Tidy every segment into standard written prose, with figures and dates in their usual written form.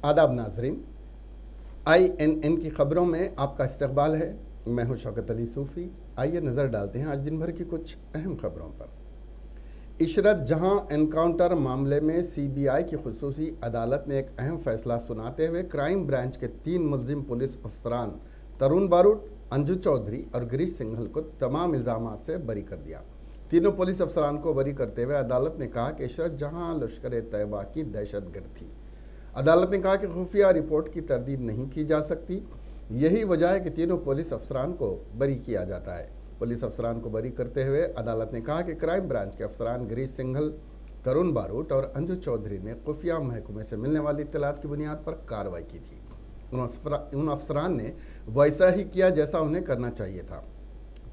आदाब नाजरीन, INN की खबरों में आपका इस्तकबाल है। मैं हूं शौकत अली सूफी। आइए नजर डालते हैं आज दिन भर की कुछ अहम खबरों पर। इशरत जहां एनकाउंटर मामले में CBI की खुसूसी अदालत ने एक अहम फैसला सुनाते हुए क्राइम ब्रांच के 3 मुलजिम पुलिस अफसरान तरुण बारूट, अंजू चौधरी और गिरीश सिंघल को तमाम इल्जामात से बरी कर दिया। तीनों पुलिस अफसरान को बरी करते हुए अदालत ने कहा कि इशरत जहां लश्कर तैयबा की दहशतगर्द थी। अदालत ने कहा कि खुफिया रिपोर्ट की तरदीद नहीं की जा सकती। यही वजह है कि तीनों पुलिस अफसरान को बरी किया जाता है। पुलिस अफसरान को बरी करते हुए अदालत ने कहा कि क्राइम ब्रांच के अफसरान गिरीश सिंघल, तरुण बारूट और अंजू चौधरी ने खुफिया महकमे से मिलने वाली इत्तलात की बुनियाद पर कार्रवाई की थी। उन अफसरान ने वैसा ही किया जैसा उन्हें करना चाहिए था।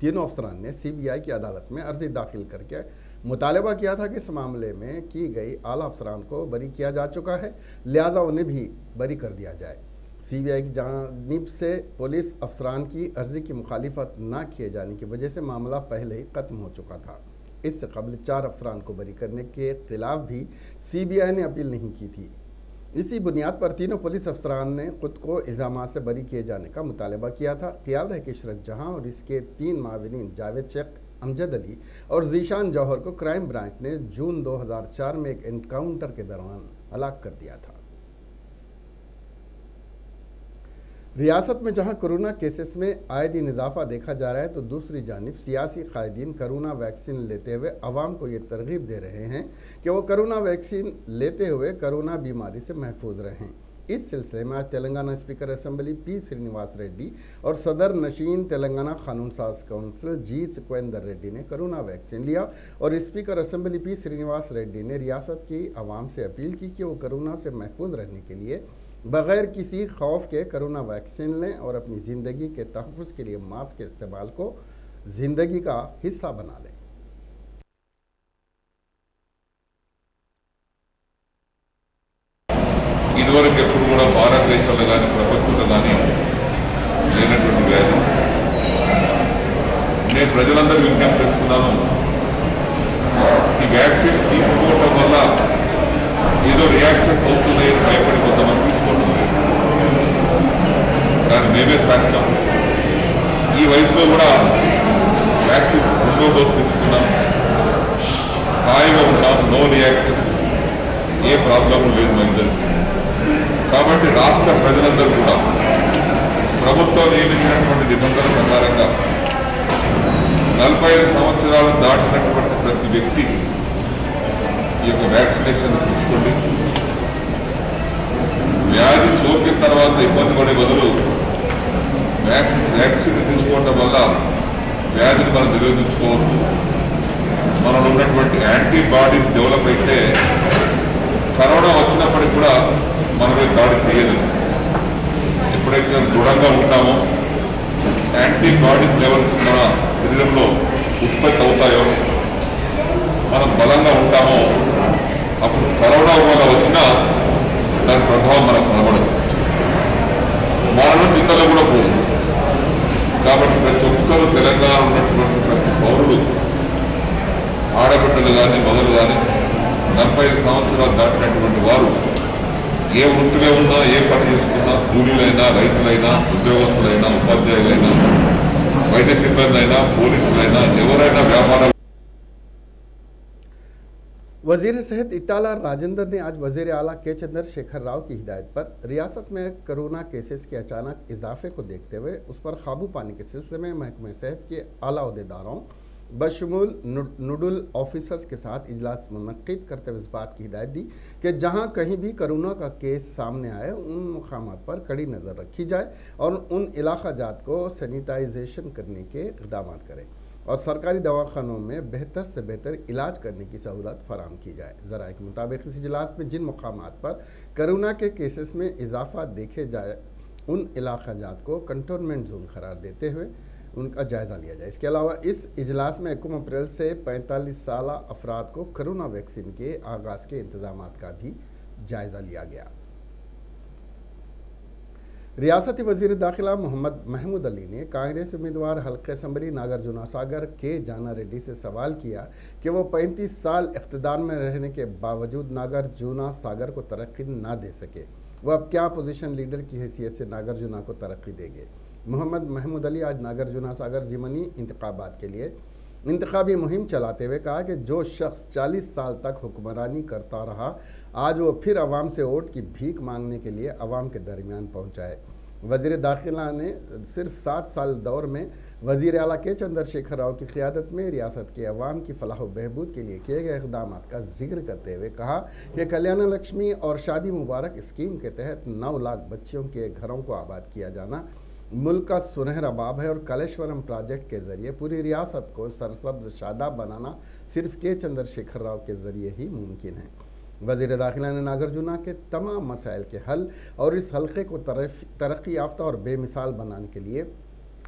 तीनों अफसरान ने CBI की अदालत में अर्जी दाखिल करके मुतालबा किया था कि इस मामले में की गई आला अफसरान को बरी किया जा चुका है, लिहाजा उन्हें भी बरी कर दिया जाए। CBI की जानिब से पुलिस अफसरान की अर्जी की मुखालिफत न किए जाने की वजह से मामला पहले ही खत्म हो चुका था। इससे कबल 4 अफसरान को बरी करने के खिलाफ भी CBI ने अपील नहीं की थी। इसी बुनियाद पर तीनों पुलिस अफसरान ने खुद को इल्जामात से बरी किए जाने का मुतालबा किया था। ख्याल रहे कि इशरत जहां और इसके 3 माविनीन जावेद शेख, अमजद अली और जीशान जौहर को क्राइम ब्रांच ने जून 2004 में एक एनकाउंटर के दौरान हलाक कर दिया था। रियासत में जहां कोरोना केसेस में आए दिन इजाफा देखा जा रहा है, तो दूसरी जानिब सियासी कायदीन कोरोना वैक्सीन लेते हुए अवाम को ये तरगीब दे रहे हैं कि वो कोरोना वैक्सीन लेते हुए कोरोना बीमारी से महफूज रहें। इस सिलसिले में आज Telangana speaker assembly P. Srinivas Reddy और सदर नशीन तेलंगाना कानून साज काउंसिल G. सुखवेंदर रेड्डी ने कोरोना वैक्सीन लिया और speaker assembly P. Srinivas Reddy ने रियासत की आवाम से अपील की कि वो कोरोना से महफूज रहने के लिए बगैर किसी खौफ के कोरोना वैक्सीन लें और अपनी ज़िंदगी के तहफ़्फ़ुज़ के लिए मास्क के इस्तेमाल को ज़िंदगी का हिस्सा बना लें। ఇదివరకు ఎప్పుడు కూడా భారతదేశంలో కానీ ప్రపంచంలో కానీ లేనటువంటి వ్యాధి. నేను ప్రజలందరూ విజ్ఞప్తి చేస్తున్నాను, ఈ వ్యాక్సిన్ తీసుకోవటం వల్ల ఏదో రియాక్షన్స్ అవుతున్నాయని భయపడి కొంతమంది తీసుకోవడం లేదు. దాని మేమే సాక్ష్యం. ఈ వయసులో కూడా వ్యాక్సిన్ 2వ డోస్ తీసుకున్నాం, హాయిగా ఉన్నాం, నో రియాక్షన్స్, ఏ ప్రాబ్లం లేదు మహిళలు. కాబట్టి రాష్ట్ర ప్రజలందరూ కూడా ప్రభుత్వం నియమించినటువంటి నిబంధనల ప్రకారంగా 45 సంవత్సరాలు దాటినటువంటి ప్రతి వ్యక్తి ఈ యొక్క వ్యాక్సినేషన్ తీసుకోండి. వ్యాధి సోకిన తర్వాత ఇబ్బంది పడే బదులు వ్యాక్సిన్ తీసుకోవడం వల్ల వ్యాధిని మనం నిరోధించుకోవచ్చు. మనలో ఉన్నటువంటి యాంటీబాడీస్ డెవలప్ అయితే కరోనా వచ్చినప్పటికి కూడా మన మీద దాడి చేయదు. ఎప్పుడైతే దృఢంగా ఉంటామో, యాంటీబాడీస్ లెవెల్స్ మన శరీరంలో ఉత్పత్తి అవుతాయో, మనం బలంగా ఉంటామో, అప్పుడు కరోనా వల్ల వచ్చినా దాని ప్రభావం మనకు కనబడదు, మన నుంచి ఇతరులు కూడా పోదు. కాబట్టి ప్రతి ఒక్కరూ తెలంగాణ ఉన్నటువంటి ప్రతి పౌరుడు, ఆడబిడ్డలు కానీ మగలు కానీ 45 సంవత్సరాలు దాటినటువంటి వారు ఏ వృత్తిలో ఉన్నా, ఏ పని చేసుకున్నా, కూలీలైనా, రైతులైనా, ఉద్యోగస్తులైనా, ఉపాధ్యాయులైనా, వైద్య సిబ్బంది అయినా, పోలీసులైనా, ఎవరైనా వ్యాపారం. वजीर सेहत इटाला राजेंद्र ने आज वजीर आला के चंद्रशेखर राव की हिदायत पर रियासत में कोरोना केसेस के अचानक इजाफे को देखते हुए उस पर काबू पाने के सिलसिले में महकमे सेहत के आला अहदेदारों बशमूल नोडल ऑफिसर्स के साथ इजलास मुनक्किद करते हुए इस बात की हिदायत दी कि जहां कहीं भी कोरोना का केस सामने आए, उन मुकामात पर कड़ी नज़र रखी जाए और उन इलाका जात को सैनिटाइजेशन करने के इक़दाम करें और सरकारी दवाखानों में बेहतर से बेहतर इलाज करने की सहूलत फराहम की जाए। ज़राए के मुताबिक इस इजलास में जिन मुकामात पर कोरोना के केसेस में इजाफा देखे जाए, उन इलाका जात को कंटोनमेंट जोन करार देते हुए उनका जायजा लिया जाए। इसके अलावा इस इजलास में 1 अप्रैल से 45 साल अफराद को कोरोना वैक्सीन के आगाज के इंतजाम का भी जायजा लिया गया। रियासती वजीर दाखिला मोहम्मद महमूद अली ने कांग्रेस उम्मीदवार हल्के असम्बली नागार्जुन सागर के जाना रेड्डी से सवाल किया कि वो 35 साल इख्तिदार में रहने के बावजूद नागार्जुन सागर को तरक्की न दे सके वह अब क्या पोजीशन लीडर की हैसियत से नागार्जुना को तरक्की देंगे। मोहम्मद महमूद अली आज नागार्जुना सागर जिमनी इंतखाबात के लिए इंतखाबी मुहिम चलाते हुए कहा कि जो शख्स 40 साल तक हुक्मरानी करता रहा, आज वो फिर अवाम से वोट की भीख मांगने के लिए अवाम के दरमियान पहुंचा है। वजीर दाखिला ने सिर्फ 7 साल दौर में वजीर आला के चंद्रशेखर राव की क़ियादत में रियासत के अवाम की फलाह व बहबूद के लिए किए गए इक़दाम का जिक्र करते हुए कहा कि कल्याण लक्ष्मी और शादी मुबारक स्कीम के तहत 9 लाख बच्चियों के घरों को आबाद किया जाना मुल्क का सुनहरा बाब है और कालेश्वरम प्रोजेक्ट के जरिए पूरी रियासत को सरसब्ज शादाब बनाना सिर्फ के चंद्रशेखर राव के जरिए ही मुमकिन है। वजीर दाखिला ने नागार्जुना के तमाम मसाइल के हल और इस हल्के को तरक्की याफ्ता और बेमिसाल बनाने के लिए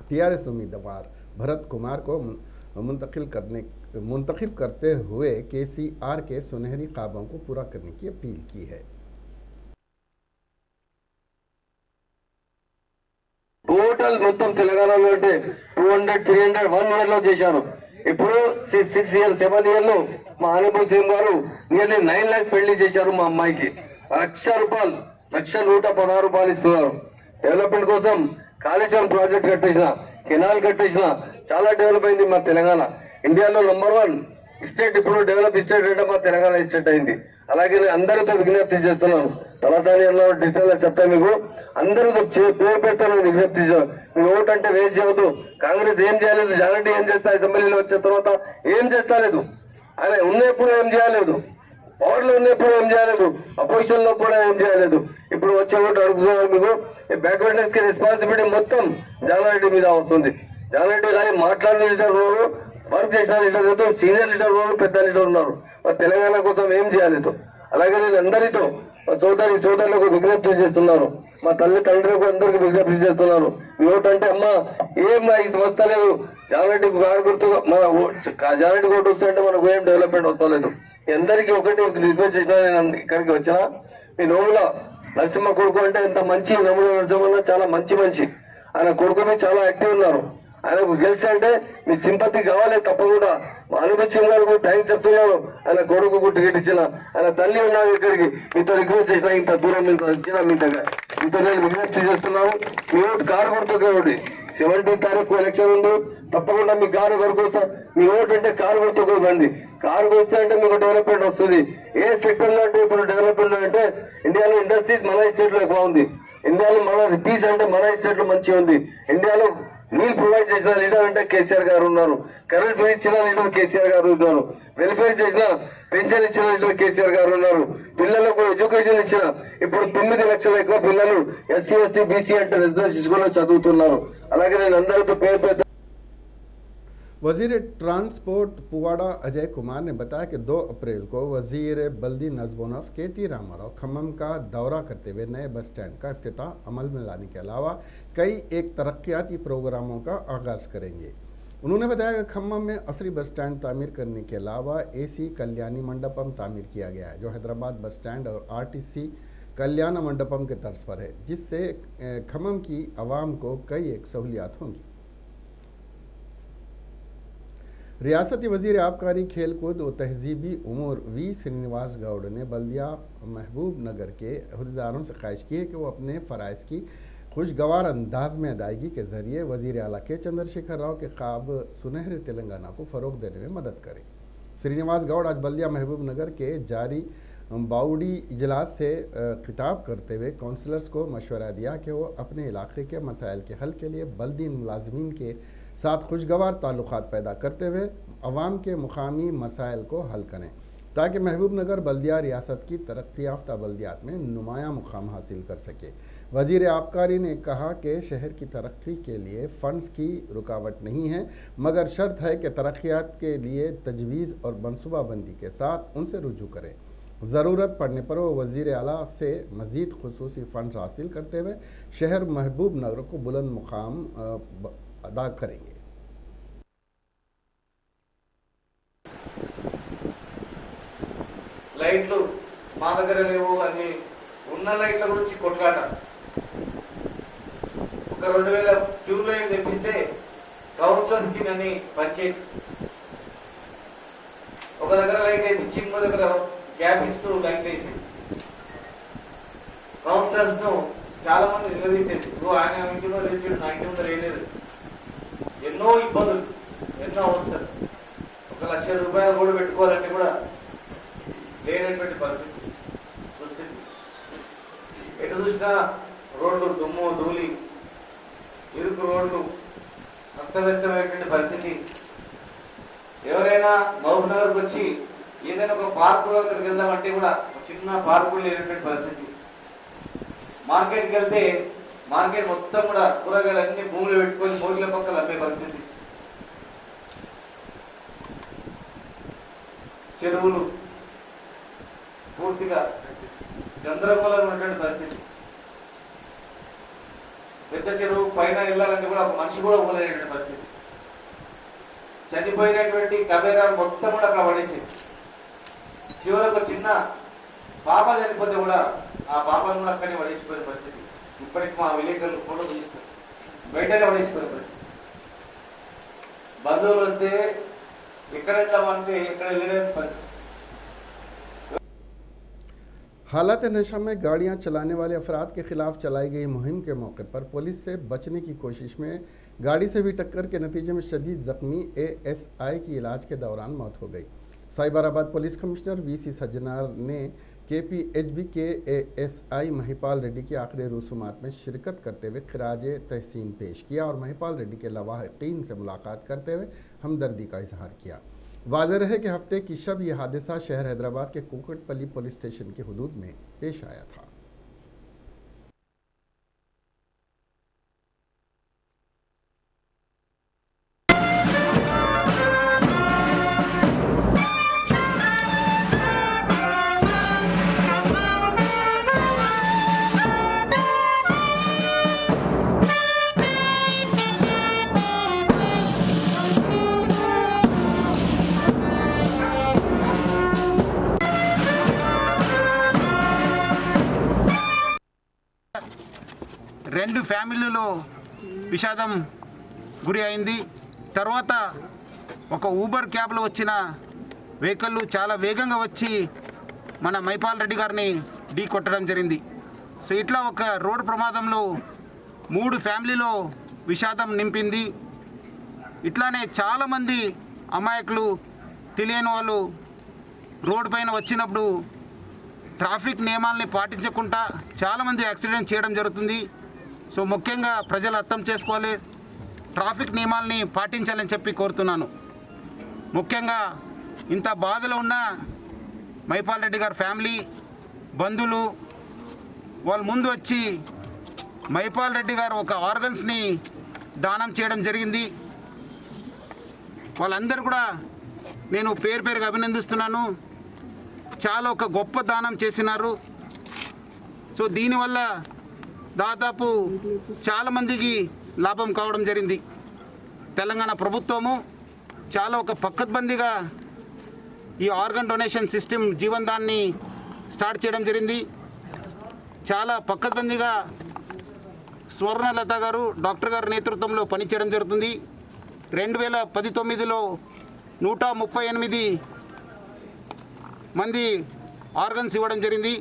टीआरएस उम्मीदवार भरत कुमार को मुंतखब करते हुए केसीआर के सुनहरी ख्वाबों को पूरा करने की अपील की है। టోటల్ మొత్తం తెలంగాణలో అంటే 200, 300, 1 year లో చేశారు. ఇప్పుడు 6 years, 7 years లో మా ఆనరబుల్ సీఎం గారు నియర్లీ 9 lakhs పెళ్లి చేశారు. మా అమ్మాయికి ₹1,116 ఇస్తున్నారు. డెవలప్మెంట్ కోసం కాళేశ్వరం ప్రాజెక్ట్ కట్టేసిన, కెనాల్ కట్టేసిన, చాలా డెవలప్ అయింది మా తెలంగాణ. ఇండియాలో నంబర్ 1 స్టేట్ ఇప్పుడు డెవలప్ స్టేట్ అంటే మా తెలంగాణ స్టేట్ అయింది. అలాగే అందరితో విజ్ఞప్తి చేస్తున్నాను, తలసాని అన్న డీటెయిల్ చెప్తా మీకు. అందరితో పేరు పెడతాను విజ్ఞప్తి. మీ ఓటు అంటే వేస్ట్ చేయవద్దు. కాంగ్రెస్ ఏం చేయలేదు, జాగ్రత్త ఏం చేస్తా, అసెంబ్లీలో వచ్చిన తర్వాత ఏం చేస్తలేదు, ఆయన ఉన్నప్పుడు ఏం చేయలేదు, పవర్ లో ఉన్నప్పుడు ఏం చేయలేదు, అపోజిషన్ లో కూడా ఏం చేయలేదు. ఇప్పుడు వచ్చే ఓటు అడుగుతున్నారు మీకు. బ్యాక్వర్డ్నెస్ కి రెస్పాన్సిబిలిటీ మొత్తం జానారెడ్డి మీద వస్తుంది. జానారెడ్డి గారి మాట్లాడిన లీడర్ ఉన్నారు, వర్క్ చేసిన లీడర్ లేదు, సీనియర్ లీడర్ ఉన్నారు, పెద్ద లీడర్ ఉన్నారు. తెలంగాణ కోసం ఏం చేయలేదు. అలాగే నేను అందరితో సోదరులకు విజ్ఞప్తి చేస్తున్నాను, మా తల్లి తండ్రులకు అందరికి విజ్ఞప్తి చేస్తున్నాను. మీ ఓటు అంటే అమ్మ ఏం ఇది వస్తలేదు, జానారెడ్డికి గారు గుర్తుగా మన జానారెడ్డి ఓటు వస్తుంటే మనకు ఏం డెవలప్మెంట్ వస్తలేదు. అందరికీ ఒకటి రిక్వెస్ట్ చేసినా, నేను ఇక్కడికి వచ్చినా మీ నోముల నరసింహ కొడుకు అంటే ఎంత మంచి, నోముల నరసింహ చాలా మంచి మనిషి. ఆయన కొడుకు మీద చాలా యాక్టివ్ ఉన్నారు. ఆయనకు గెలిచి అంటే మీ సింపతి కావాలి తప్పకుండా. మా అనుభవ సింగ్ గారు థ్యాంక్స్ చెప్తున్నాను. ఆయన కొడుకు టికెట్ ఇచ్చిన, ఆయన తల్లి ఉన్నారు ఇక్కడికి, మీతో రిక్వెస్ట్ చేసిన, ఇంత దూరం మీతో ఇచ్చిన మీతో నేను విజ్ఞప్తి చేస్తున్నాను. మీ ఓటు కారు గుర్తుకే ఓడి. 17వ తారీఖు ఎలక్షన్ ఉంది, తప్పకుండా మీ కారు వరకు వస్తా. మీ ఓటు అంటే కారు గుర్తుకు రండి. కారు వస్తే అంటే మీకు డెవలప్మెంట్ వస్తుంది. ఏ సెక్టర్ లో అంటే ఇప్పుడు డెవలప్మెంట్ అంటే ఇండియాలో ఇండస్ట్రీస్ మన స్టేట్ లో ఎక్కువ ఉంది. ఇండియాలో మన పీస్ అంటే మన స్టేట్ లో మంచిగా ఉంది. ఇండియాలో నీళ్ళు ప్రొవైడ్ చేసిన లీడర్ అంటే కేసీఆర్ గారు ఉన్నారు. కరెంట్ బిల్ ఇచ్చిన లీడర్ కేసీఆర్ గారు ఉన్నారు. వెల్ఫేర్ చేసిన, పెన్షన్ ఇచ్చిన లీడర్ కేసీఆర్ గారు ఉన్నారు. పిల్లలకు ఎడ్యుకేషన్ ఇచ్చిన, ఇప్పుడు 9 లక్షల ఎక్కువ పిల్లలు SC, ST, BC అంటే రెసిడెన్షియల్ స్కూల్లో చదువుతున్నారు. అలాగే నేను అందరితో పేరు పెద్ద वजीर ट्रांसपोर्ट पुवाड़ा अजय कुमार ने बताया कि 2 अप्रैल को वजीर बल्दी नज़्म नस्क KT रामाराव खम्मम का दौरा करते हुए नए बस स्टैंड का इफ्तिताह अमल में लाने के अलावा कई एक तरक्याती प्रोग्रामों का आगाज करेंगे। उन्होंने बताया कि खम्मम में असरी बस स्टैंड तामीर करने के अलावा AC कल्याणी मंडपम तामीर किया गया है, जो हैदराबाद बस स्टैंड और RTC कल्याण मंडपम के तर्ज पर है, जिससे खम्मम की आवाम को कई एक सहूलियात होंगी। रियासती वजीर आबकारी, खेलकूद व तहजीबी उमूर V श्रीनिवास गौड़ ने बल्दिया महबूब नगर के अहदेदारों से ख्वाहिश की है कि वो अपने फ़राइज़ की खुशगवार अंदाज में अदायगी के जरिए वजीर आला के चंद्रशेखर राव के ख्वाब सुनहरे तेलंगाना को फ़रोग देने में मदद करें। श्रीनिवास गौड़ आज बल्दिया महबूब नगर के जारी बाउडी इजलास से खिताब करते हुए काउंसलर्स को मशवरा दिया कि वो अपने इलाके के मसाइल के हल के लिए बल्दी मुलाजमीन के साथ खुशगवार ताल्लुकात पैदा करते हुए अवाम के मुकामी मसाइल को हल करें, ताकि महबूब नगर बल्दिया रियासत की तरक्की याफ्ता बल्दियात में नुमाया मुकाम हासिल कर सके। वजीर आबकारी ने कहा कि शहर की तरक्की के लिए फंड्स की रुकावट नहीं है, मगर शर्त है कि तरक्यात के लिए तजवीज़ और मनसूबाबंदी के साथ उनसे रुजू करें। ज़रूरत पड़ने पर वो वज़ीर आला से मज़ीद खुसूसी फंड हासिल करते हुए शहर महबूब नगर को बुलंद मुकाम अदा करेंगे। లైట్లు మా దగ్గర లేవు అని ఉన్న లైట్ల గురించి కొట్లాట. ఒక 2000 ట్యూబ్ లైన్ తెప్పిస్తే కౌన్సిలర్ స్కీమ్ అని పంచాయతీ ఒక దగ్గర లైట్ వేయించి ఇంకో దగ్గర గ్యాప్ ఇస్తూ లైట్ వేసి కౌన్సిలర్స్ ను చాలా మంది నిలదీసేది. నువ్వు ఆయన ఇంటి ముందు వేసాడు, నా ఇంటి ముందు వేయలేదు. ఎన్నో ఇబ్బందులు, ఎన్నో అవస్థలు. 1,00,000 రూపాయలు కూడా పెట్టుకోవాలంటే కూడా లేనటువంటి పరిస్థితి దుస్థితి. ఎటు చూసినా రోడ్లు దుమ్ము ధూళి, ఇరుకు రోడ్లు, అస్తవ్యస్తమైనటువంటి పరిస్థితి. ఎవరైనా మహబూబ్ నగర్కి వచ్చి ఏదైనా ఒక పార్కు దగ్గరికి వెళ్దామంటే కూడా చిన్న పార్కులు లేనటువంటి పరిస్థితి. మార్కెట్కి వెళ్తే మార్కెట్ మొత్తం కూడా కూరగాయలు అన్ని భూములు పెట్టుకొని మోగిల పక్కల అమ్మే పరిస్థితి. చెరువులు పూర్తిగా గందరగోళంగా ఉన్నటువంటి పరిస్థితి. పెద్ద చెరువు పైన వెళ్ళాలంటే కూడా ఒక మనిషి కూడా పోలేనటువంటి పరిస్థితి. చనిపోయినటువంటి కబేరాలు మొత్తం కూడా అక్కడ పడేసింది. చివరకు చిన్న పాప చనిపోతే కూడా ఆ పాపను కూడా అక్కడే పడేసిపోయిన పరిస్థితి. ఇప్పటికి మా విలేకరులు ఫోటో తీస్తారు, బయటనే పడేసిపోయిన పరిస్థితి. బంధువులు వస్తే ఎక్కడ వెళ్తామంటే ఎక్కడ వెళ్ళలేని పరిస్థితి. हालात नशा में गाड़ियां चलाने वाले अफराद के खिलाफ चलाई गई मुहिम के मौके पर पुलिस से बचने की कोशिश में गाड़ी से हुई टक्कर के नतीजे में शदीद जख्मी एएसआई की इलाज के दौरान मौत हो गई। Cyberabad police commissioner VC Sajjanar ने केपीएचबी के एएसआई महिपाल रेड्डी की आखिरी रसूमात में शिरकत करते हुए खिराज तहसीन पेश किया और महिपाल रेड्डी के लवाहिकीन से मुलाकात करते हुए हमदर्दी का इजहार किया। वाज़ेह रहे कि हफ्ते की शब यह हादसा शहर हैदराबाद के कुकटपल्ली पुलिस स्टेशन की हुदूद में पेश आया था। రెండు ఫ్యామిలీలో విషాదం గురి అయింది. తర్వాత ఒక ఊబర్ క్యాబ్లో వచ్చిన వెహికల్ చాలా వేగంగా వచ్చి మన మైపాల్ రెడ్డి గారిని ఢీ కొట్టడం జరిగింది. సో ఇట్లా ఒక రోడ్డు ప్రమాదంలో 3 ఫ్యామిలీలో విషాదం నింపింది. ఇట్లానే చాలామంది అమాయకులు తెలియని వాళ్ళు రోడ్డు పైన వచ్చినప్పుడు ట్రాఫిక్ నియమాల్ని పాటించకుండా చాలామంది యాక్సిడెంట్ చేయడం జరుగుతుంది. సో ముఖ్యంగా ప్రజలు అర్థం చేసుకోవాలి, ట్రాఫిక్ నియమాల్ని పాటించాలని చెప్పి కోరుతున్నాను. ముఖ్యంగా ఇంత బాధలో ఉన్న మైపాల్ రెడ్డి గారి ఫ్యామిలీ బంధువులు వాళ్ళు ముందు వచ్చి మైపాల్ రెడ్డి గారు ఒక ఆర్గన్స్ని దానం చేయడం జరిగింది. వాళ్ళందరూ కూడా నేను పేరుగా అభినందిస్తున్నాను. చాలా ఒక గొప్ప దానం చేసినారు. సో దీనివల్ల దాదాపు చాలామందికి లాభం కావడం జరిగింది. తెలంగాణ ప్రభుత్వము చాలా ఒక పకడ్బందీగా ఈ ఆర్గన్ డొనేషన్ సిస్టమ్ జీవన్దాన్ని స్టార్ట్ చేయడం జరిగింది. చాలా పకడ్బందీగా స్వర్ణలత గారు డాక్టర్ గారి నేతృత్వంలో పనిచేయడం జరుగుతుంది. 2019లో 138 మంది ఆర్గన్స్ ఇవ్వడం జరిగింది.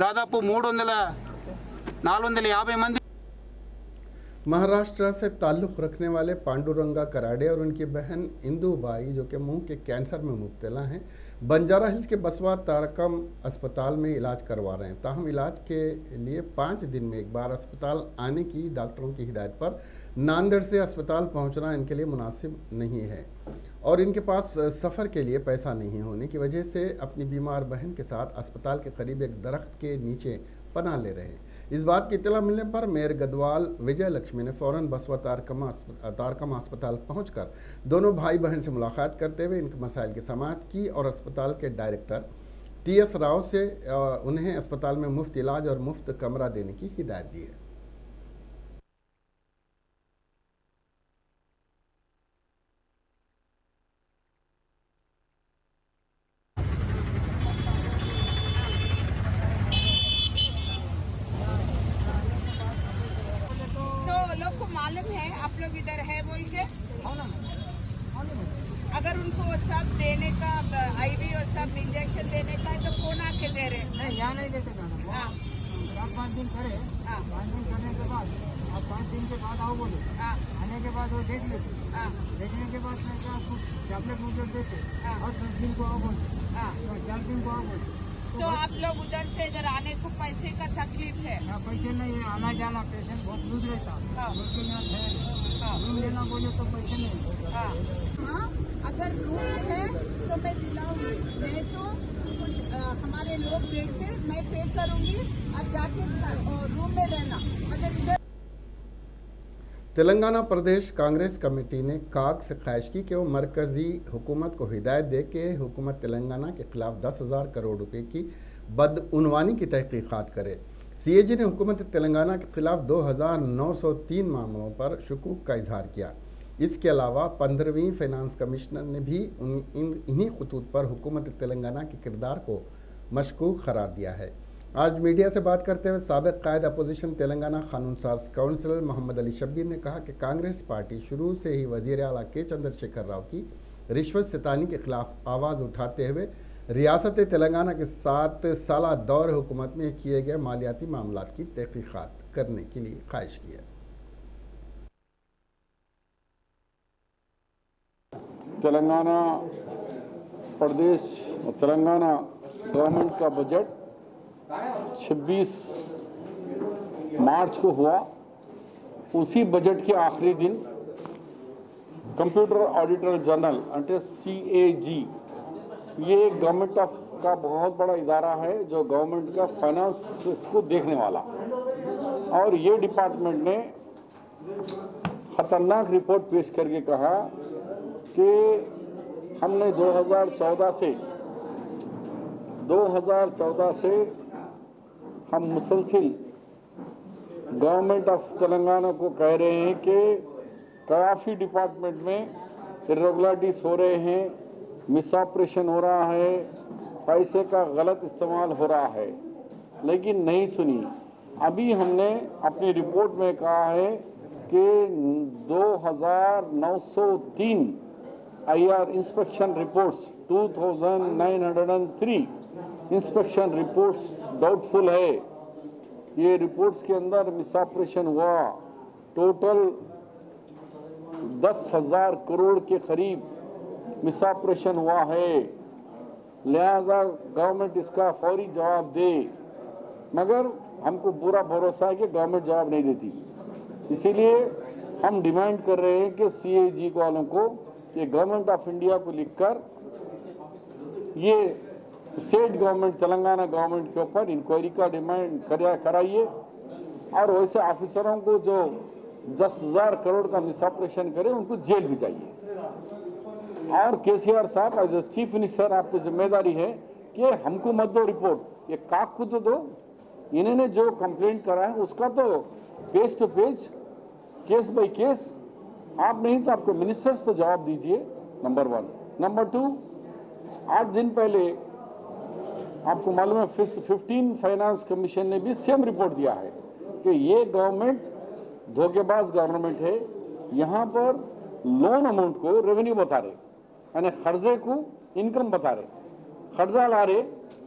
దాదాపు 450 మంది महाराष्ट्र से ताल्लुक़ रखने वाले पांडुरंगा कराडे और उनकी बहन इंदुबाई जो कि मुंह के कैंसर में मुब्तला हैं, बंजारा हिल्स के बसवा तारकम अस्पताल में इलाज करवा रहे हैं। ताहम इलाज के लिए 5 दिन में एक बार अस्पताल आने की डॉक्टरों की हिदायत पर नांदेड़ से अस्पताल पहुंचना इनके लिए मुनासिब नहीं है और इनके पास सफ़र के लिए पैसा नहीं होने की वजह से अपनी बीमार बहन के साथ अस्पताल के करीब एक दरख्त के नीचे पनाह ले रहे हैं। इस बात की इत्तला मिलने पर मेयर गदवाल विजय लक्ष्मी ने फौरन बसवा तारकम अस्पताल पहुंचकर दोनों भाई बहन से मुलाकात करते हुए इनके मसाइल की समाअत की और अस्पताल के डायरेक्टर TS राव से उन्हें अस्पताल में मुफ्त इलाज और मुफ्त कमरा देने की हिदायत दी है। मालूम है आप लोग इधर है बोल के, अगर उनको सब देने का IV और सब इंजेक्शन देने का है तो कौन आके दे रहे? नहीं यहाँ नहीं देते। हाँ 4-5 दिन करे, हाँ 5 दिन करने के बाद आप 5 दिन के बाद आओ बोले, हाँ आने के बाद वो देख लेते, हाँ देखने के बाद मैं क्या कुछ टैबलेट मुझे देते हाँ। और 10 दिन को आओ बोले, हाँ। 4 दिन को आओ बोले। तो आप लोग उधर से इधर आने को पैसे का तकलीफ है? यहाँ पैसे नहीं है, आना जाना पेशेंट बहुत दूर रहता, हाँ। उसके यहाँ ठहरे, हाँ रूम लेना बोले तो पैसे नहीं। हाँ हाँ, अगर रूम है तो मैं दिलाऊंगी, नहीं तो कुछ हमारे लोग देखे मैं पे करूंगी, आप जाके रूम में रहना, मगर इधर। तेलंगाना प्रदेश कांग्रेस कमेटी ने काग से ख्वाहिश की कि वो मरकजी हुकूमत को हिदायत दे के हुकूमत तेलंगाना के खिलाफ 10,000 करोड़ रुपए की बदउनवानी की तहकीकात करे। सीएजी ने हुकूमत तेलंगाना के खिलाफ 2,903 मामलों पर शकूक का इजहार किया। इसके अलावा 15वीं फाइनेंस कमिश्नर ने भी इन्हीं खतूत पर हुकूमत तेलंगाना के किरदार को मशकूक करार दिया है। आज मीडिया से बात करते हुए साबिक कायद अपोजिशन तेलंगाना कानून साज काउंसिल मोहम्मद अली शब्बीर ने कहा कि कांग्रेस पार्टी शुरू से ही वजीर आला के चंद्रशेखर राव की रिश्वत सितानी के खिलाफ आवाज उठाते हुए रियासत तेलंगाना के 7 साल दौर हुकूमत में किए गए मालियाती मामला की तहकीकात करने के लिए ख्वाहिश की है। तेलंगाना प्रदेश और तेलंगाना गवर्नमेंट का बजट 26 मार्च को हुआ। उसी बजट के आखिरी दिन कंप्यूटर ऑडिटर जनरल अंटे CAG, ये गवर्नमेंट ऑफ का बहुत बड़ा इदारा है जो गवर्नमेंट का फाइनेंस को देखने वाला, और ये डिपार्टमेंट ने खतरनाक रिपोर्ट पेश करके कहा कि हमने 2014 से हम मुसलसिल गवर्नमेंट ऑफ तेलंगाना को कह रहे हैं कि काफी डिपार्टमेंट में इरेगुलरिटीज हो रहे हैं, मिस ऑपरेशन हो रहा है, पैसे का गलत इस्तेमाल हो रहा है, लेकिन नहीं सुनी। अभी हमने अपनी रिपोर्ट में कहा है कि 2,903 IR inspection reports, 2,903 inspection reports doubtful है। ये रिपोर्ट्स के अंदर मिस ऑपरेशन हुआ, टोटल 10,000 करोड़ के करीब मिस ऑपरेशन हुआ है। लिहाजा गवर्नमेंट इसका फौरी जवाब दे, मगर हमको पूरा भरोसा है कि गवर्नमेंट जवाब नहीं देती। इसीलिए हम डिमांड कर रहे हैं कि CAG वालों को ये गवर्नमेंट ऑफ इंडिया को लिखकर ये स्टेट गवर्नमेंट तेलंगाना गवर्नमेंट के ऊपर इंक्वायरी का डिमांड कराइए, और वैसे ऑफिसरों को जो 10,000 करोड़ का मिस ऑपरेशन करे उनको जेल भिजाइए। और KCR साहब एज ए चीफ मिनिस्टर आपकी जिम्मेदारी है कि हमको मत दो रिपोर्ट, ये काक को तो दो। इन्होंने जो कंप्लेंट करा है उसका तो page to page, case by case, आप नहीं तो आपके मिनिस्टर्स तो जवाब दीजिए, नंबर 1। नंबर 2, 8 दिन पहले आपको मालूम है 15 फाइनेंस कमीशन ने भी सेम रिपोर्ट दिया है कि ये गवर्नमेंट धोखेबाज गवर्नमेंट है। यहां पर लोन अमाउंट को रेवेन्यू बता रहे, यानी खर्जे को इनकम बता रहे, खर्जा ला रहे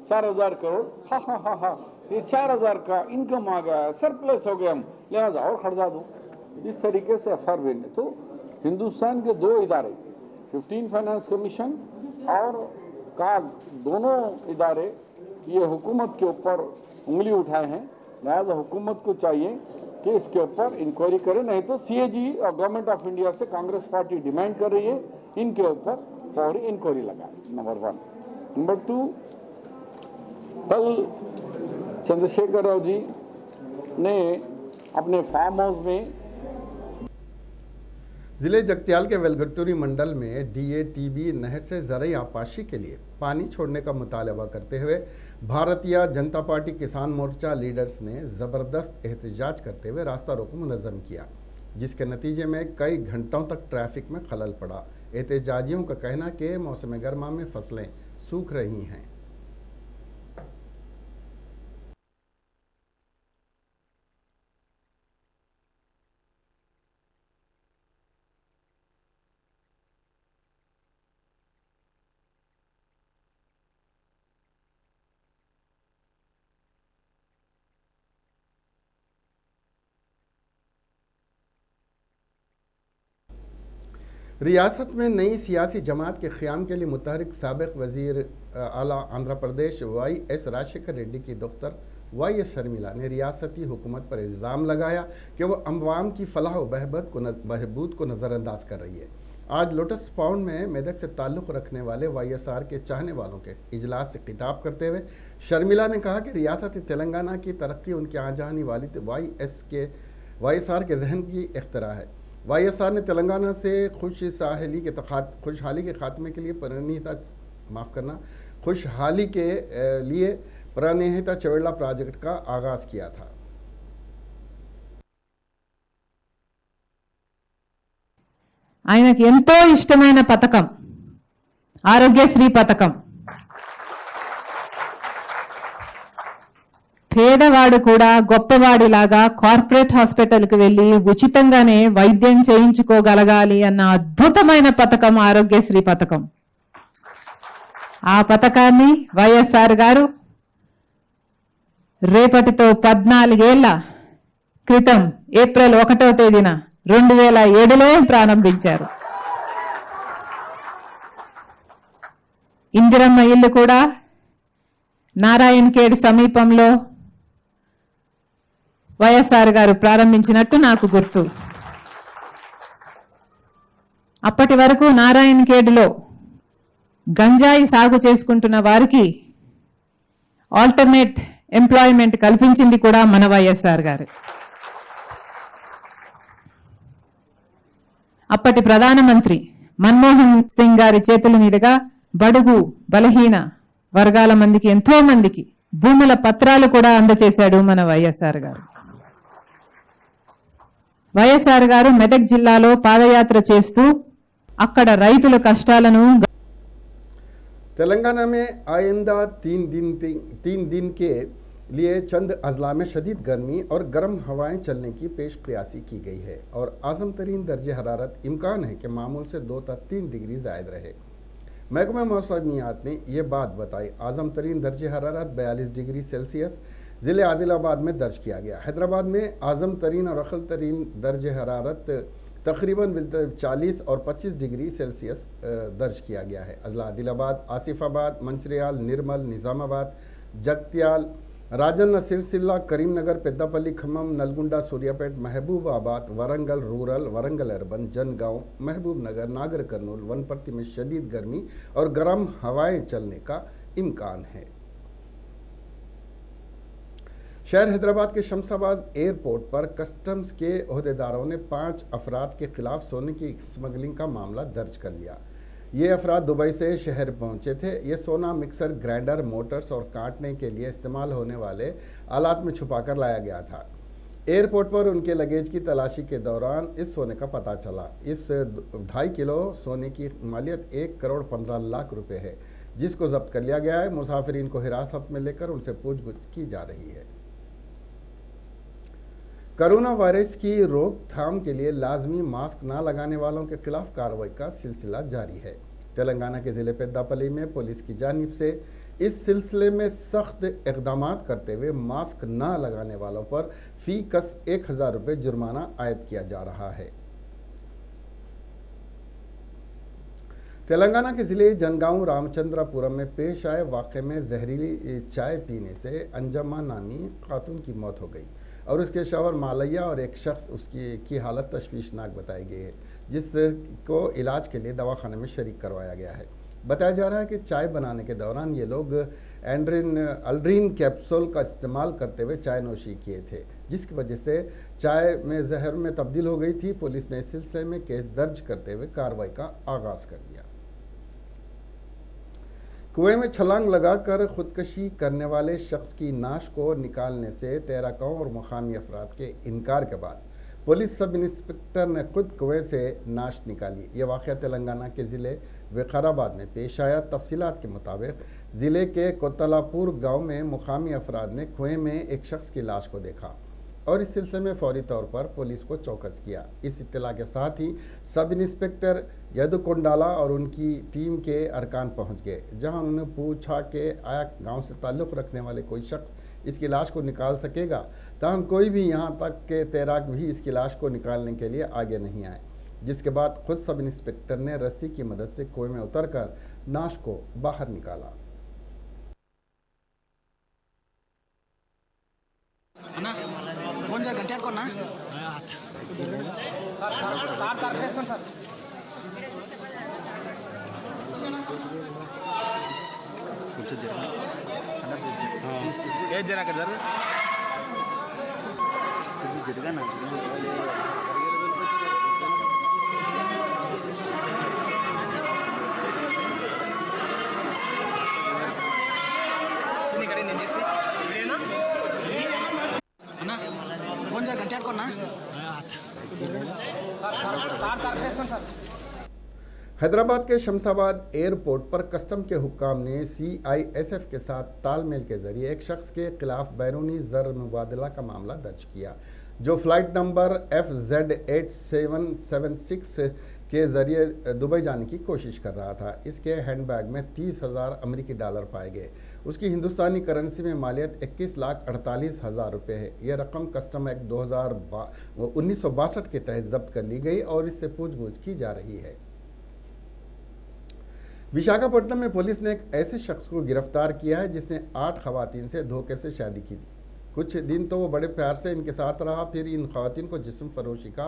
4,000 करोड़, हा हा हा हा, ये 4,000 का इनकम आ गया, सरप्लस हो गया, हम लिहाजा और खर्जा दो। इस तरीके से FR भेजने। तो हिंदुस्तान के 2 इदारे, 15 फाइनेंस कमीशन और काग, दोनों इदारे ये हुकूमत के ऊपर उंगली उठाए हैं। लिहाजा हुकूमत को चाहिए कि इसके ऊपर इंक्वायरी करे, नहीं तो CAG और गवर्नमेंट ऑफ इंडिया से कांग्रेस पार्टी डिमांड कर रही है इनके ऊपर फौरी इंक्वायरी लगाए, नंबर 1। नंबर 2, कल चंद्रशेखर राव जी ने अपने फार्म हाउस में जिले जगत्याल के वेलगट्टूरी मंडल में DATB नहर से ज़रई आपाशी के लिए पानी छोड़ने का मुतालबा करते हुए भारतीय जनता पार्टी किसान मोर्चा लीडर्स ने ज़बरदस्त एहतजाज करते हुए रास्ता रोको मुनज़्ज़म किया, जिसके नतीजे में कई घंटों तक ट्रैफिक में खलल पड़ा। एहतजाजियों का कहना कि मौसम गर्मा में फसलें सूख रही हैं। रियासत में नई सियासी जमात के क़याम के लिए मुतहरिक साबिक वजीर आला आंध्र प्रदेश YS राजशेखर रेड्डी की दफ्तर YS शर्मिला ने रियासती हुकूमत पर इल्ज़ाम लगाया कि वह अवाम की फलाह व बहबूद को नज़रअंदाज कर रही है। आज लोटस पाउंड में मेदक से ताल्लुक़ रखने वाले YSR के चाहने वालों के इजलास से खिताब करते हुए शर्मिला ने कहा कि रियासत तेलंगाना की तरक्की उनके आ जाने वाली YSR के जहन की इख्तरा है। YSR ने तेलंगाना से खुशहाली के खात्मे के लिए प्रणहिता चवेला प्रोजेक्ट का आगाज किया था। ఆయనకి ఎంతో ఇష్టమైన పథకం ఆరోగ్యశ్రీ పథకం. పేదవాడు కూడా గొప్పవాడిలాగా కార్పొరేట్ హాస్పిటల్కి వెళ్లి ఉచితంగానే వైద్యం చేయించుకోగలగాలి అన్న అద్భుతమైన పథకం ఆరోగ్యశ్రీ పథకం. ఆ పథకాన్ని YSR గారు రేపటితో 14 ఏళ్ల క్రితం ఏప్రిల్ 1వ తేదీన 2007లో ప్రారంభించారు. ఇందిరమ్మ ఇల్లు కూడా నారాయణఖేడ్ సమీపంలో YSR గారు ప్రారంభించినట్టు నాకు గుర్తు. అప్పటి వరకు నారాయణఖేడ్లో గంజాయి సాగు చేసుకుంటున్న వారికి ఆల్టర్నేట్ ఎంప్లాయ్మెంట్ కల్పించింది కూడా మన YSR గారు. అప్పటి ప్రధానమంత్రి మన్మోహన్ సింగ్ గారి చేతుల మీదుగా బడుగు బలహీన వర్గాల మందికి ఎంతో మందికి భూముల పత్రాలు కూడా అందజేశాడు మన YSR గారు. YSR గారు మెదక్ జిల్లాలో పాదయాత్ర చేస్తూ అక్కడ రైతుల కష్టాలను तेलंगाना में आइंदा 3 दिन के लिए चंद अजला में शदीद गर्मी और गर्म हवाएं चलने की पेश क़ियासी की गई है और आज़म तरीन दर्जे हरारत इम्कान है कि मामूल से 2 से 3 डिग्री ज़ायद रहे। महकमा मौसमियात ने यह बात बताई। आज़म तरीन दर्जे हरारत 42 डिग्री सेल्सियस ज़िले आदिलाबाद में दर्ज किया गया। हैदराबाद में आज़म तरीन और अक़ल तरीन दर्जे हरारत तकरीबन 40 और 25 डिग्री सेल्सियस दर्ज किया गया है। अजला आदिलाबाद, आसिफाबाद, मंचिर्याल, निर्मल, निज़ामाबाद, जगत्याल, राजन्न सिरसिल्ला, करीमनगर, पेद्दापल्ली, खम्मम, नलगुंडा, सूर्यापेट, महबूबाबाद, वरंगल रूरल, वरंगल अर्बन, जनगांव, महबूब नगर, नागर कर्नूल, वनपर्ती में शदीद गर्मी और गर्म हवाएं चलने का इम्कान है। शहर हैदराबाद के शमशाबाद एयरपोर्ट पर कस्टम्स के ओहदेदारों ने 5 अफराद के खिलाफ सोने की स्मगलिंग का मामला दर्ज कर लिया। ये अफराद दुबई से शहर पहुंचे थे। ये सोना मिक्सर, ग्राइंडर, मोटर्स और काटने के लिए इस्तेमाल होने वाले आलात में छुपाकर लाया गया था। एयरपोर्ट पर उनके लगेज की तलाशी के दौरान इस सोने का पता चला। इस 2.5 किलो सोने की मालियत 1,15,00,000 रुपए है, जिसको जब्त कर लिया गया है। मुसाफिरीन को हिरासत में लेकर उनसे पूछताछ की जा रही है। कोरोना वायरस की रोकथाम के लिए लाजमी मास्क न लगाने वालों के खिलाफ कार्रवाई का सिलसिला जारी है। तेलंगाना के जिले पेद्दापल्ली में पुलिस की जानिब से इस सिलसिले में सख्त इकदाम करते हुए मास्क न लगाने वालों पर फी कस 1,000 रुपये जुर्माना आयद किया जा रहा है। तेलंगाना के जिले जनगांव रामचंद्रपुरम में पेश आए वाक़े में जहरीली चाय पीने से अंजमा नामी खातून की मौत हो गई और उसके शौहर मालैया और एक शख्स की हालत तशवीशनाक बताई गई है, जिसको इलाज के लिए दवाखाने में शरीक करवाया गया है। बताया जा रहा है कि चाय बनाने के दौरान ये लोग अल्ड्रीन कैप्सूल का इस्तेमाल करते हुए चाय नोशी किए थे, जिसकी वजह से चाय में जहर में तब्दील हो गई थी। पुलिस ने इस सिलसिले में केस दर्ज करते हुए कार्रवाई का आगाज कर दिया। कुएं में छलांग लगाकर खुदकशी करने वाले शख्स की नाश को निकालने से 13 गांव और मुकामी अफराद के इनकार के बाद पुलिस सब इंस्पेक्टर ने खुद कुएं से नाश निकाली। यह वाक़या तेलंगाना के ज़िले विकाराबाद में पेश आया। तफसीलात के मुताबिक ज़िले के कोतलापुर गांव में मुकामी अफराद ने कुएं में एक शख्स की लाश को देखा और इस सिलसिले में फौरी तौर पर पुलिस को चौकस किया। इस इत्तला के साथ ही सब इंस्पेक्टर यदुकोंडाला और उनकी टीम के अरकान पहुंच गए, जहां उन्होंने पूछा कि आया गांव से ताल्लुक़ रखने वाले कोई शख्स इसकी लाश को निकाल सकेगा। ताहम कोई भी यहां तक के तैराक भी इसकी लाश को निकालने के लिए आगे नहीं आए। जिसके बाद खुद सब इंस्पेक्टर ने रस्सी की मदद से कुएं में उतरकर नाश को बाहर निकाला। हैदराबाद के शमशाबाद एयरपोर्ट पर कस्टम के हुक्काम ने CISF के साथ तालमेल के जरिए एक शख्स के खिलाफ बैरूनी ज़र मुबादला का मामला दर्ज किया, जो फ्लाइट नंबर FZ8776 के जरिए दुबई जाने की कोशिश कर रहा था। इसके हैंडबैग में 30,000 अमेरिकी डॉलर पाए गए। उसकी हिंदुस्तानी करेंसी में मालियत 21,48,000 रुपये है। यह रकम कस्टम एक्ट 1962 के तहत जब्त कर ली गई और इससे पूछगछ की जा रही है। विशाखापट्टनम में पुलिस ने एक ऐसे शख्स को गिरफ्तार किया है जिसने 8 खवातीन से धोखे से शादी की थी। कुछ दिन तो वो बड़े प्यार से इनके साथ रहा, फिर इन खवातीन को जिस्म फरोशी का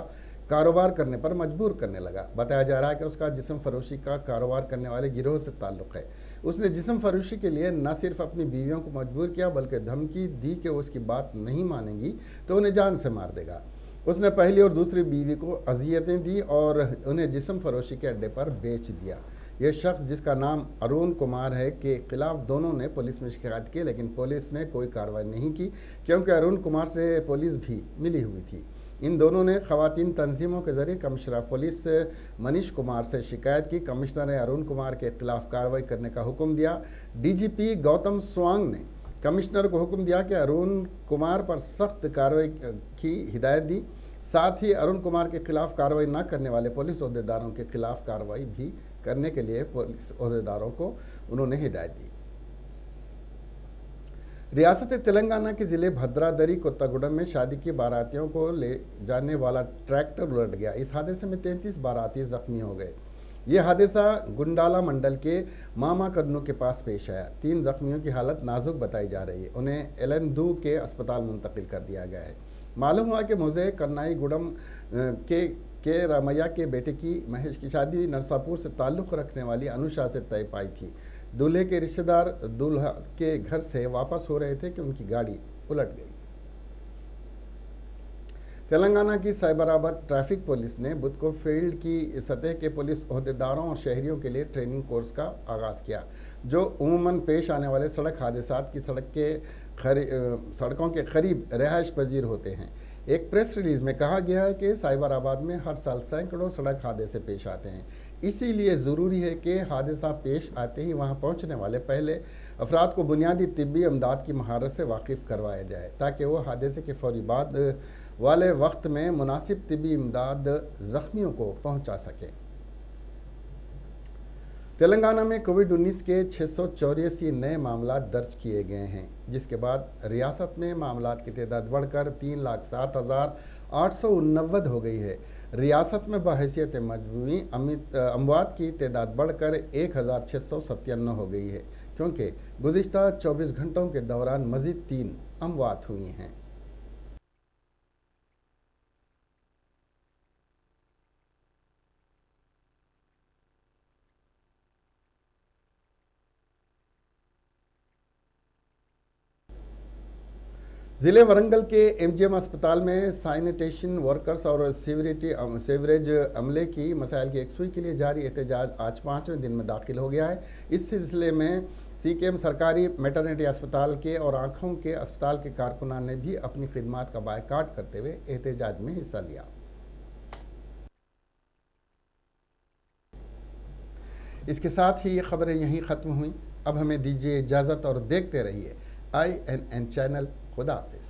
कारोबार करने पर मजबूर करने लगा। बताया जा रहा है कि उसका जिस्म फरोशी का कारोबार करने वाले गिरोह से ताल्लुक है। उसने जिस्म फरोशी के लिए न सिर्फ अपनी बीवियों को मजबूर किया बल्कि धमकी दी कि वो उसकी बात नहीं मानेंगी तो उन्हें जान से मार देगा। उसने पहली और दूसरी बीवी को अजियतें दी और उन्हें जिस्म फरोशी के अड्डे पर बेच दिया। यह शख्स, जिसका नाम अरुण कुमार है, के खिलाफ दोनों ने पुलिस में शिकायत की, लेकिन पुलिस ने कोई कार्रवाई नहीं की क्योंकि अरुण कुमार से पुलिस भी मिली हुई थी। इन दोनों ने खवातीन तंजीमों के जरिए कमिश्नर पुलिस मनीष कुमार से शिकायत की। कमिश्नर ने अरुण कुमार के खिलाफ कार्रवाई करने का हुक्म दिया। DGP गौतम स्वांग ने कमिश्नर को हुक्म दिया कि अरुण कुमार पर सख्त कार्रवाई की हिदायत दी। साथ ही अरुण कुमार के खिलाफ कार्रवाई न करने वाले पुलिस ओहदेदारों के खिलाफ कार्रवाई भी करने के लिए पुलिस ओहदेदारों को उन्होंने हिदायत दी। रियासत तेलंगाना के जिले भद्रादरी कोत्तागुडम में शादी की बारातियों को ले जाने वाला ट्रैक्टर उलट गया। इस हादसे में 33 बाराती जख्मी हो गए। यह हादसा गुंडाला मंडल के मामा कदनू के पास पेश आया। 3 जख्मियों की हालत नाजुक बताई जा रही है। उन्हें एलएनदू के अस्पताल मुंतकिल कर दिया गया है। मालूम हुआ कि मुझे कन्नाई गुडम के रामैया के बेटे की महेश की शादी नरसापुर से ताल्लुक़ रखने वाली अनुषा से तय पाई थी। दूल्हे के रिश्तेदार दूल्हा के घर से वापस हो रहे थे कि उनकी गाड़ी उलट गई। तेलंगाना की साइबराबाद ट्रैफिक पुलिस ने बुध को फील्ड की सतह के पुलिस ओहदेदारों और शहरियों के लिए ट्रेनिंग कोर्स का आगाज किया, जो उमूमन पेश आने वाले सड़क हादसात की सड़कों के करीब रिहाइश पजीर होते हैं। एक प्रेस रिलीज में कहा गया है कि साइबराबाद में हर साल सैकड़ों सड़क हादसे पेश आते हैं। इसीलिए ज़रूरी है कि हादसा पेश आते ही वहां पहुंचने वाले पहले अफराद को बुनियादी तिब्बी इमदाद की महारत से वाकिफ करवाया जाए, ताकि वो हादसे के फौरी बाद वाले वक्त में मुनासिब तिब्बी इमदाद जख्मियों को पहुंचा सके। तेलंगाना में कोविड-19 के 684 नए मामला दर्ज किए गए हैं, जिसके बाद रियासत में मामलात की तादाद बढ़कर 3,07,889 हो गई है। रियासत में बहैसियत मजमूई अमवात की तादाद बढ़कर 1,697 हो गई है, क्योंकि गुज़िश्ता 24 घंटों के दौरान मजीद 3 अमवात हुई हैं। जिले वरंगल के MGM अस्पताल में सैनिटेशन वर्कर्स और सीवरेज अमले की मसाइल की यकसुई के लिए जारी एहतजाज आज 5वें दिन में दाखिल हो गया है। इस सिलसिले में CKM सरकारी मैटरनिटी अस्पताल के और आंखों के अस्पताल के कारकुनान ने भी अपनी खिदमात का बायकाट करते हुए एहतजाज में हिस्सा लिया। इसके साथ ही ये खबरें यहीं खत्म हुई। अब हमें दीजिए इजाजत और देखते रहिए INN चैनल। खुदा हाफिज।